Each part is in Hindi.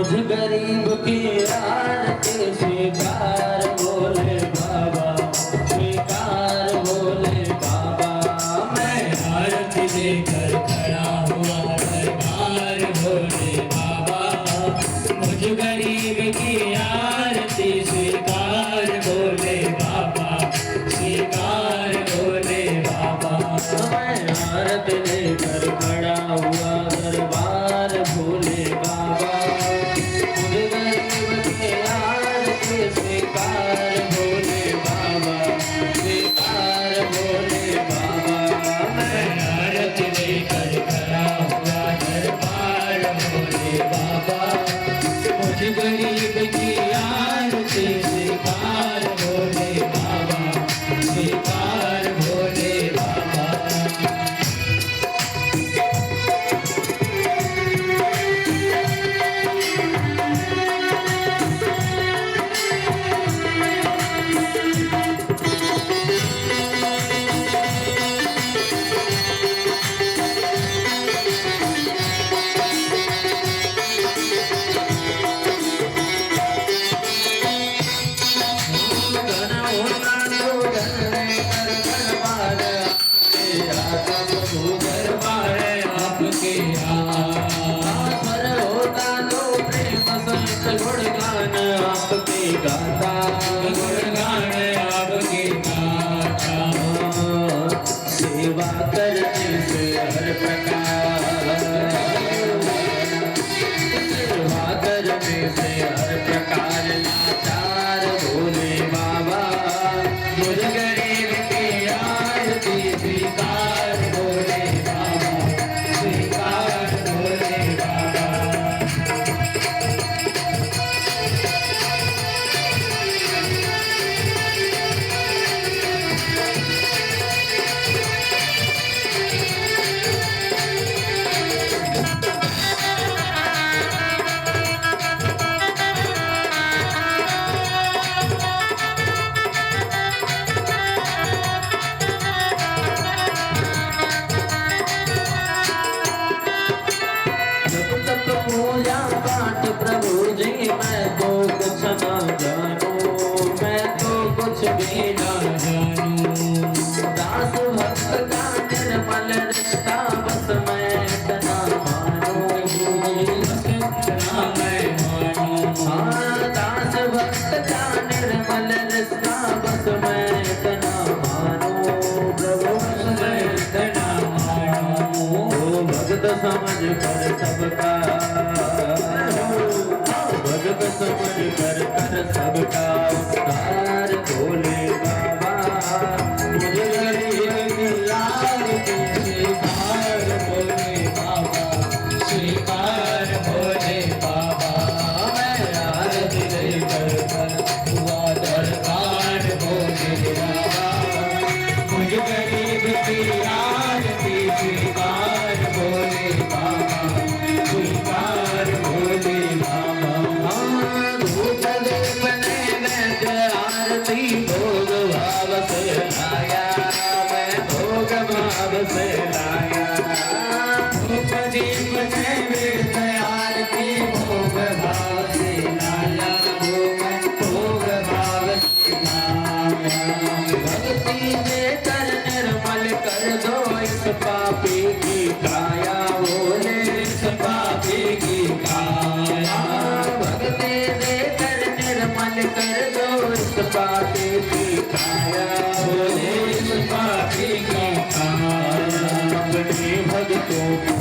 मुझ गरीब की आरती स्वीकार भोले बाबा, स्वीकार भोले बाबा। मैं आरती देकर खड़ा हुआ दरबार भोले बाबा, मुझ गरीब की आरती स्वीकार भोले बाबा, स्वीकार भोले बाबा। मैं आरती देकर खड़ा हुआ दरबार भोले बाबा, मुझ गरीब की आरती स्वीकार भोले बाबा, स्वीकार भोले बाबा। मैं आरती देकर खड़ा हुआ दरबार भोले बाबा, मुझ गरीब की आरती स्वीकार भोले बाबा, स्वीकार भोले बाबा। गुणगान आपके गाता, गुणगान आपके गाता। सेवा करने से हर प्रकार, सेवा करने से हर प्रकार लाचार भोले बाबा, मुझ गरीब की आरती स्वीकार भोले बाबा, स्वीकार भोले बाबा। पूजा पाठ प्रभु जी मैं तो कुछ ना जानू, मैं तो कुछ भी ना जानू। दास भक्त का निर्मल रिश्ता बस मैं इतना मानू, बस इतना मैं मानू। हाँ, दास भक्त का निर्मल रिश्ता बस मैं इतना मानू, प्रभु बस मैं इतना मानू। भक्त समझ कर सबका, भक्त समझ कर सबका उद्धार भोले बाबा, मुझ गरीब की आरती स्वीकार भोले बाबा, स्वीकार भोले बाबा। मैं आरती देकर हुआ दरबार भोले बाबा, मुझ गरीब की आरती स्वीकार भोले बाबा, स्वीकार भोले बाबा। धूप दीप नैवेद्य आरती भोग भाव से लाया, मैं भोग भाव से लाया। धूप दीप नैवेद्य आरती भोग भाव से लाया, मैं भोग भाव से लाया। भक्ति देकर निर्मल कर दो इस पापी की काया, बोले इस पापी की काया। भक्ति देकर निर्मल कर दो इस पापी की काया, बोले इस पापी की काया। अपने भक्तों को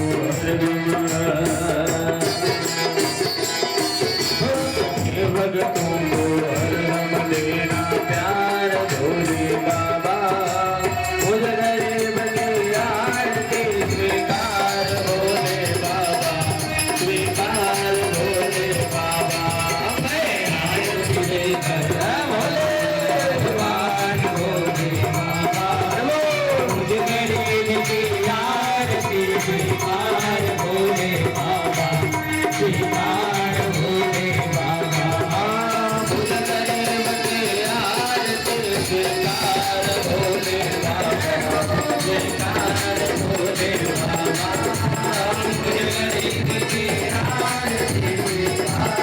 भक्तों को हरदम देना प्यार भोले बाबा, मुझ गरीब की आरती स्वीकार भोले बाबा, स्वीकार भोले बाबा। मैं आरती देकर भोले भगवान भोले बाबा, मुझ गरीब की आरती स्वीकार भोले बाबा, स्वीकार भोले बाबा। मुझ गरीब की आरती स्वीकार भोले बाबा, स्वीकार भोले बाबा। मुझ गरीब की आरती स्वीकार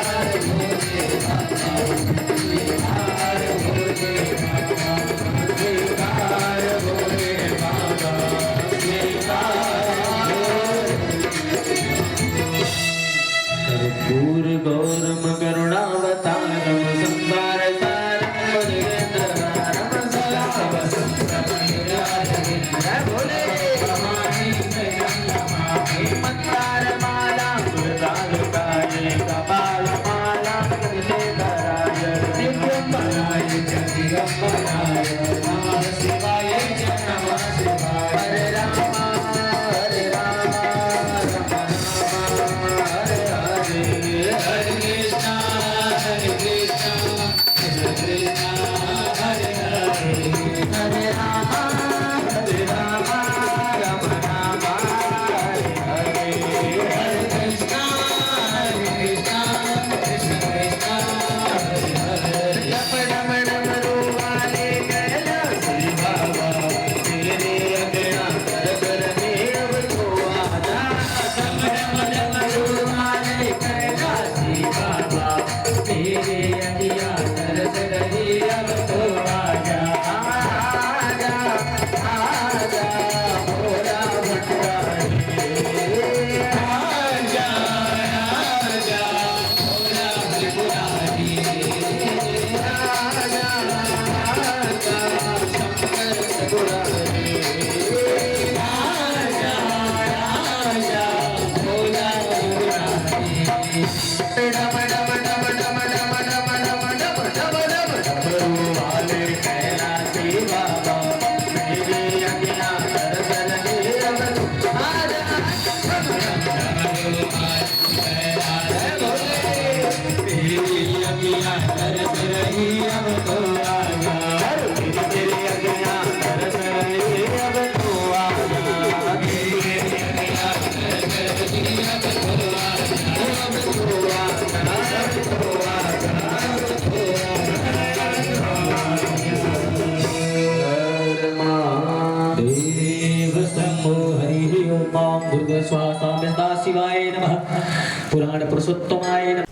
बोले मंदार माला गुलदार काये कपाल माला गले धराय दिव्यंबराय जगदंबराय नमः शिवाय नमः शिवाय हरे राम हरे राम राम राम हरे हरे हरे कृष्णा कृष्ण कृष्ण हरे हरे हरे राम राम राम हरे हरे हरे कृष्णा कृष्ण कृष्ण हरे हरे डम डम डमरू वाले कैलासी बाबा तेरे अगना कर कर देव को आजा डम डम डमरू वाले कैलासी बाबा तेरे अगिया कर कर देव को आजा आजा आजा भोला भंडारी आजा आजा भोला त्रिपुरारी आजा आजा शंकर त्रिपुरारी आजा आजा भोला त्रिपुरारी डम डम डम डम डम डम डम डम डम डम डमरू वाले कैलासी बाबा मेरे अगिया कर कर देव आजा डमरू वाले कैलासी बोले तेरी अगिया कर कर अब तो आजा तेरी अगिया कर कर अब तो आजा तेरी अगिया कर कर अब तो आजा अब तो आजा अब तो आजा अब तो आजा देव शंभो हरि ओम दुर्गा स्वाहा शिवाय नमः पुराण पुरुषोत्तमाय नमः।